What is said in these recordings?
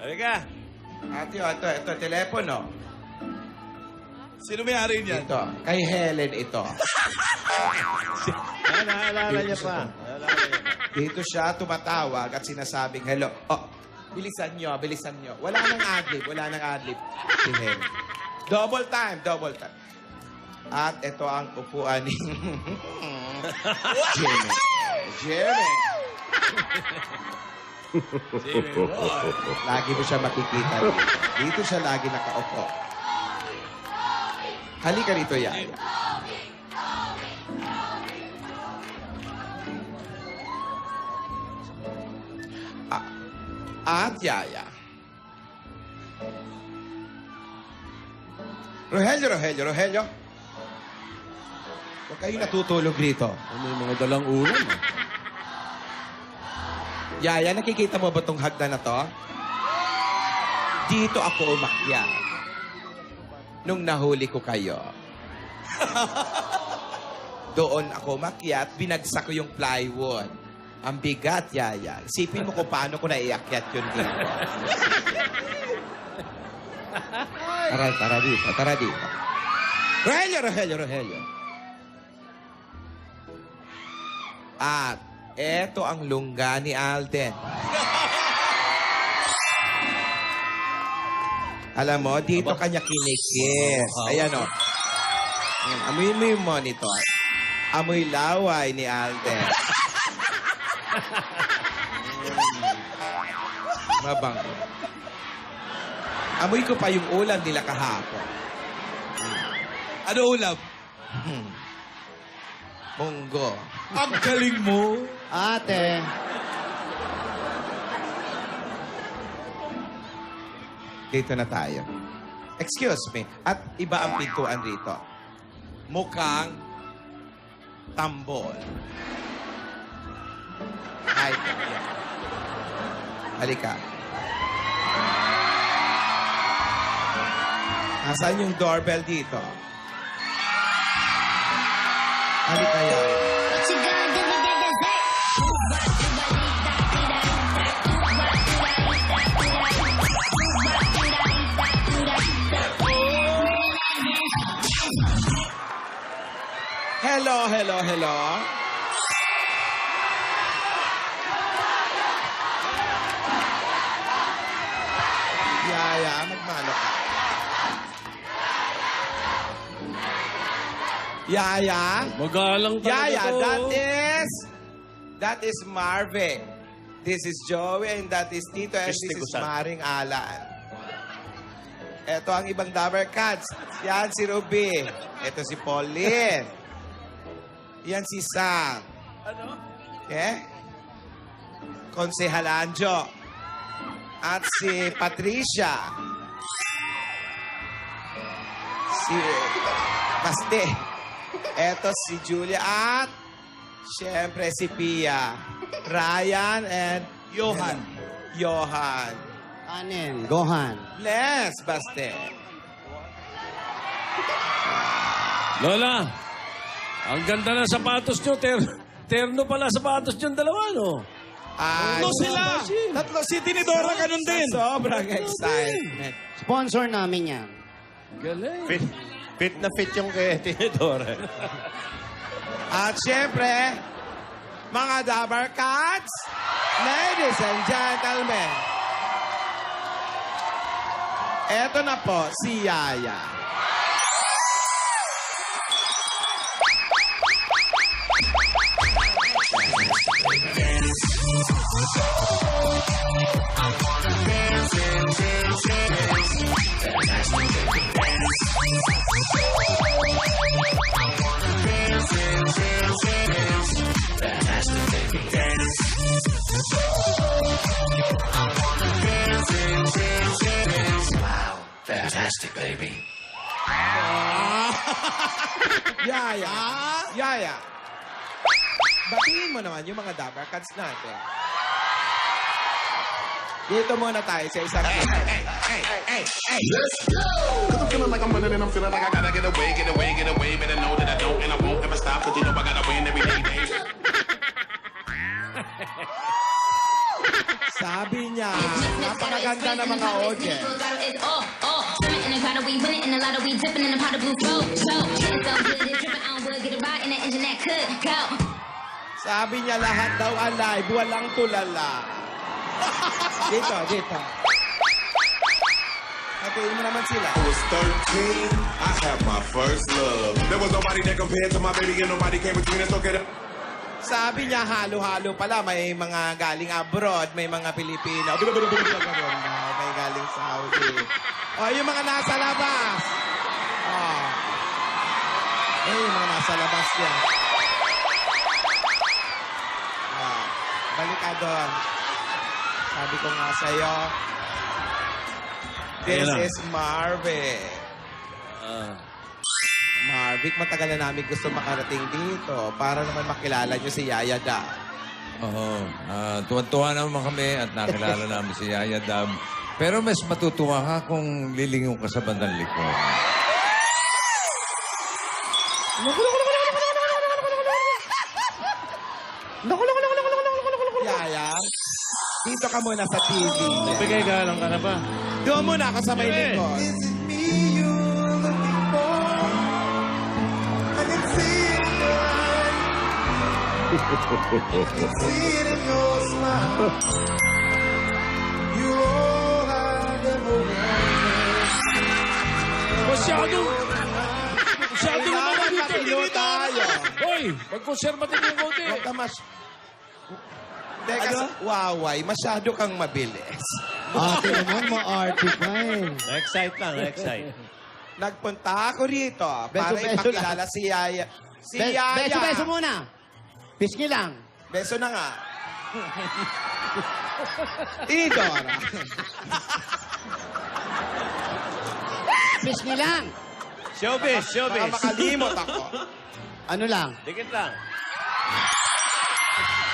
Halika. Ate, ito, telepono. Sino may-ari niyan? Ito, kay Helen ito. Naalala niya pa. Dito siya tumatawag at sinasabing, hello. Oh, bilisan nyo. Wala nang adlib. Si Helen. Double time. At ito ang upuan ni Jimmy. Jimmy boy. Lagi mo siya makikita dito. Dito siya lagi nakaupo. Halika rito, Yaya. At Yaya. Rogelio. Huwag kayo natutulog dito. Ano yung mga dalang ulam? Yaya, nakikita mo ba itong hagdan na to? Dito ako umakyat. Nung nahuli ko kayo. Doon ako umakyat, binagsak ko yung plywood. Ang bigat, Yaya. Isipin mo kung paano ko naiakyat yun dito. Tara dito. Rogelio. At eto ang lungga ni Alden. Alam mo, dito kanya kinikis. Ayan o. Amoy mo yung monitor. Amoy laway ni Alden. Mabango. Amoy ko pa yung ulam nila kahapon. Ano ulam? Munggo. Ang galing mo. Ate. Dito na tayo. Excuse me. At iba ang pintuan rito. Mukhang tambol. Ay, halika. Nasaan yung doorbell dito? Halika yan. Hello. Yaya, magmano ka. Yaya? Magalang talaga Yaya, to. that is Marvin. This is Joey and that is Tito and this is Kistigusan. Maring Alan. Ito ang ibang Dabber Cats. Yan si Ruby. Ito si Pauline. Yan si Sam. Ano? Okay? Konsehal Anjo. At si Patricia. Si Baste. Eto si Julia at siyempre si Pia. Ryan and Johan. Johan. Kanin. Gohan. Bless, Baste. Lola, ang ganda ng sapatos nyo. Terno pala sapatos nyo dalawa, no? Ay, Tatlo sila. Tatlo si Tinidora, ganun din. Sobrang excitement. Sponsor namin yan. Galing. Fit na fit yung kay Tinidora. At siyempre, mga Dabber Cats, ladies and gentlemen, eto na po si Yaya. Fantastic, baby. Yaya. Batiin mo naman yung mga Dabber Cats natin. Dito muna tayo sa isang Hey. Let's go! Cause I'm feeling like I'm running and I'm feeling like I gotta get away. Better know that I don't and I won't ever stop. Cause you know I gotta win every day. Sabi niya, napakaganda ng mga audience. Swimming in the crowd, we winning in the lotto, we dipping in the pot of blue flow. So, it's so good, it's dripping on wood, get a ride in the engine that could go. Sabi niya lahat daw alive, walang tulala. Dito. Hatiin mo naman sila. I was 13, I had my first love. There was nobody that compared to my baby and nobody came between us. Okay, Sabi niya, halo-halo pala. May mga galing abroad, may mga Pilipino. May galing Saudi. O, yung mga nasa labas. O. Yung mga nasa labas yan. O, balik ka doon. Sabi ko nga sa'yo, this Ayun na. is Marvic. Marvic, matagal na namin gusto makarating dito para naman makilala niyo si Yaya Da. Oo. Tuwan-tuwa naman kami at nakilala namin si Yaya Dab. Pero mas matutuwa ka kung lilingon ka sa bandang likod. Yaya, dito ka muna sa TV. Bigay galang ka na ba? Doon muna ako sa may likod. Masyado naman Kailangan dito. matino tayo. Hoy, mag-conservative yung konti. Huwag ka Teka, waway, masyado kang mabilis. Ate naman, ma-arte ka eh. Excite lang, excite. Nagpunta ako rito para Beso-beso ipakilala si Yaya. Si Yaya. Beso muna. Pisngi lang. Beso na nga. Idora. Pisngi lang. Showbiz, Baka showbiz. makalimot ako. Ano lang? Dikit lang.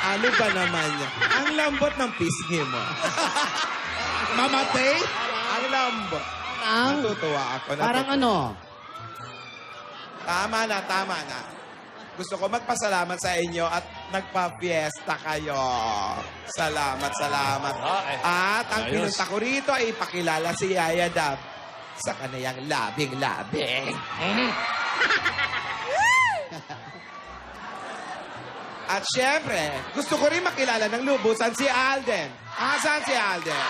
Ano ba naman yan? Ang lambot ng pisngi mo. Mamatay? Ang lambot. Ang? Natutuwa ako. Parang ano? Tama na. Gusto ko magpasalamat sa inyo at nagpa-fiesta kayo. Salamat. Okay. At ang Ayos. pinunta ko rito ay ipakilala si Yaya Dab sa kanayang labing-labing. At syempre, gusto ko rin makilala ng lubusan si Alden. Asan si Alden?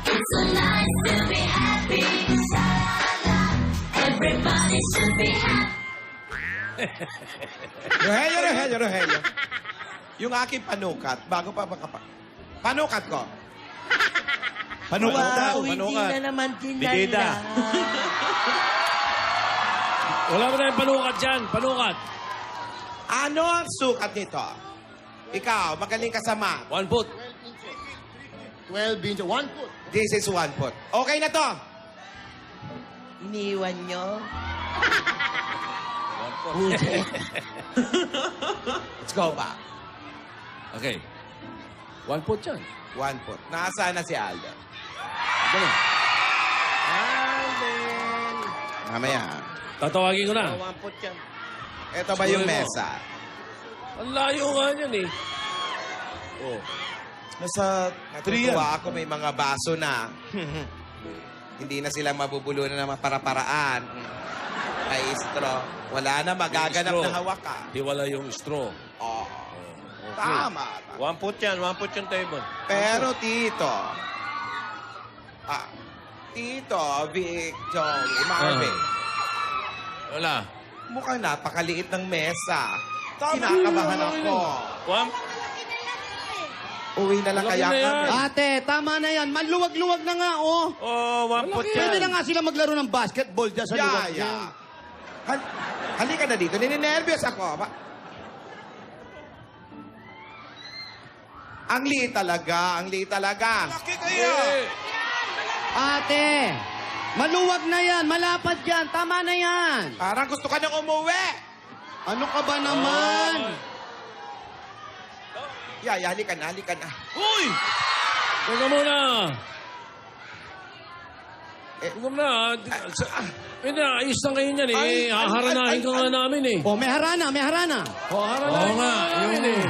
It's so nice to be happy. Everybody should be happy. Rogelio. Yung aking panukat, bago pa makapa... Panukat ko. Panukat. Hindi na naman Bidida. Wala mo tayong panukat dyan. Panukat. Ano ang sukat nito? Ikaw, magaling ka sa math. 1 foot. 12 inches. 1 foot. This is 1 foot. Okay na to. Iniwan nyo. Let's go back. Okay. 1 foot yan. 1 foot. Nasaan na si Alden? Ganun. Alden. Mamaya. Tatawagin ko na. Wampot yan. Ito ba yung Siguro mo. mesa? Ang layo nga yan eh. Oh. Nasa natutuwa ako may mga baso na. Hindi na sila mabubulunan ng mga para-paraan. May straw. Wala na magaganap Straw. na hawakan. Hiwala yung straw. Oo. Tama. Wampot yan, wampot yung table. Pero Tito, Tito, Victory, Marvin, Wala. mukhang napakaliit ng mesa. Kinakabahan ako. Uwi na lang Malaki kaya na yan. kami. Ate, tama na yan. Manluwag-luwag na nga, oh. Oh, 1 put Pwede yan. na nga sila maglaro ng basketball dyan sa luwag. Yaya. yan. Halika na dito. Nininervyos ako. Ang liit talaga. Ang liit talaga. Ate, maluwag na yan. Malapad yan. Tama na yan. Parang gusto ka nang umuwi. Ano ka ba naman? Yaya, halika na. Halika na. Uy! Teka muna. Teka muna. Hindi, ayos lang kayo niyan eh. Ay, Haharanahin ka nga namin eh. Oh, may harana, may harana. Haranahin Oo nga, ka namin eh.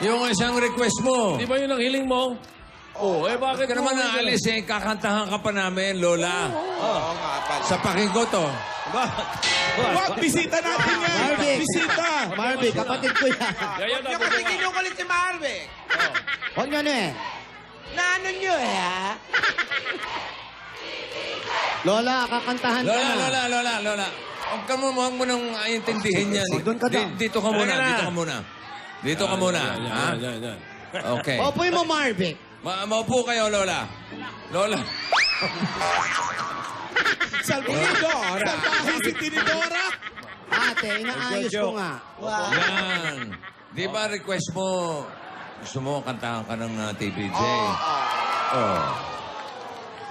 yung isang request mo. Di ba yun ang hiling mo? Oo, bakit Bakit ka naman mo- naalis eh? Kakantahan ka pa namin, Lola. Oo nga pala. Sa pakinggo to. Wag, bisita natin yan. Marvic. Bisita. Marvic, kapatid ko yan. Yaya, Yung kasi kinukulit si Marvic. Huwag nyo na eh. Naano nyo eh? Lola, kakantahan ka Lola, na. Lola. Huwag mo nang intindihin yan. Doon ka daw. Dito ka muna, Halika na. dito ka muna. Dito ka muna. Ha? Yan. Okay. Opoy mo, Marvic. Maupo kayo, Lola. Lola. Salvador. Salbahe si Tinidora. Ate, inaayos ko nga. Yan. Di ba request mo, gusto mo kantahan ka ng TVJ? Oh.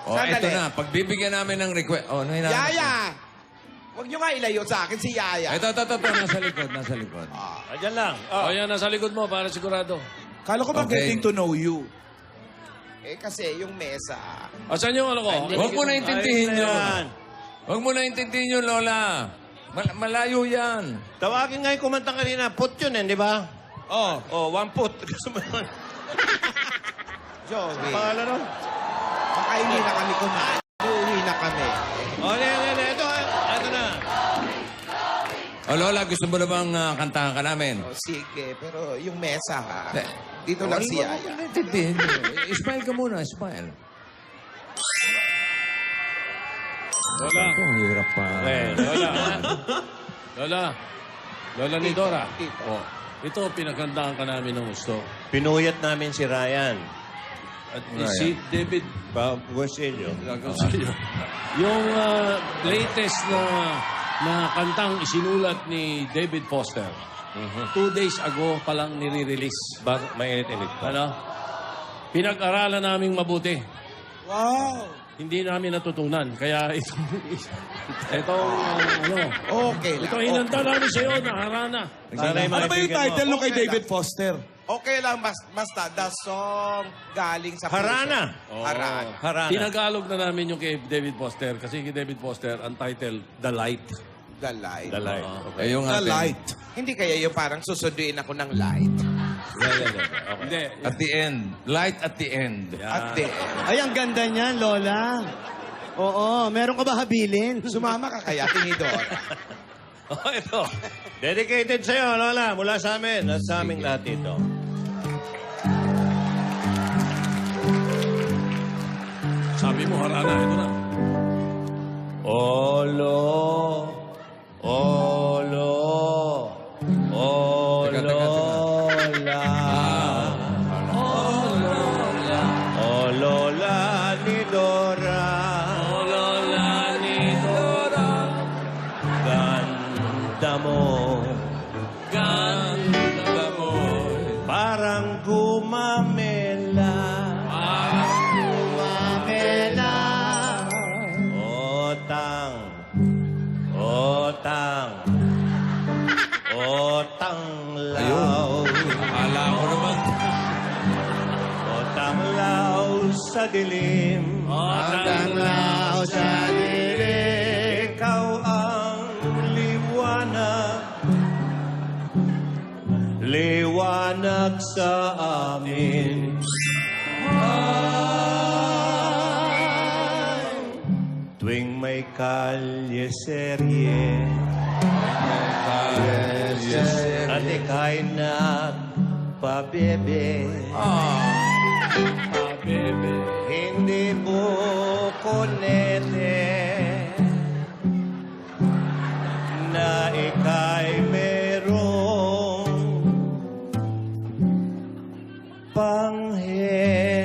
Oh, Sandali. eto na. Pagbibigyan namin ng request. Oh, hinahanap ko. Yaya. Huwag nyo nga ilayo sa akin si Yaya. Ito. Nasa likod. Ayan lang. O yan, nasa likod mo para sigurado. Kala ko ba Okay. getting to know you? Eh kasi yung mesa. Asan yung ano ko? Huwag mo na intindihin Ayos na yun. yan. Huwag mo na intindihin yun, Lola. Malayo yan. Tawagin nga yung kumanta kanina. Put yun eh, di ba? Oh, 1 put. Gusto mo yun? Joey. Pangalan nun? Makaili na kami kumain. Uuwi na kami. Oh, ito na. Oh, Lola, gusto mo na bang kantahan ka namin? O sige, pero yung mesa ha. Eh, Dito lang si Huwag Yaya. mo na intindihin yun. Smile ka muna, smile. Lola. Ang hirap pa. Lola ni Dora. Oh, ito, pinagkantahan ka namin ng gusto. Pinuyat namin si Ryan. At si David Gusillo. Gagosillo. Yung latest na kantang isinulat ni David Foster. 2 days ago pa lang nire-release. Mainit-init pa. Ano? Pinag-aralan naming mabuti. Wow. Hindi namin natutunan. Kaya itong Okay lang. ito hinanta namin sa'yo na harana. Sana yung Ano ba yung mabibigyan mo. title nung kay Okay David Foster? Okay lang, basta the song galing sa puso. Harana. Harana. Harana. Tinagalog na namin yung kay David Foster. Kasi kay David Foster, ang title, The Light. The light. The light. Eh, yung The atin. light. Hindi kaya yung parang susunduin ako ng light. Hindi. At the end. Light at the end. At the Ay, ang ganda niyan, Lola. Oo, meron ka ba habilin? Sumama ka kaya, Tinidor. Oh, ito. Dedicated sa'yo, Lola. Mula sa amin. At sa aming lahat dito. Sabi mo, harana. Ito na. Olo. Teka, teka. Lola. Oh, Lola ni Dora. Oh, Lola ni Dora. Ganda mo. Ganda mo. Parang gumamela. Pamela. Otang law. Akala ko naman. Otang law sa dilim. Tanglaw sa dilim. Ikaw ang liwanag. Liwanag sa amin. Tuwing may kalye-serye at ika'y nagpabebe, Bebe. hindi buko nete na ika'y merong Anghel.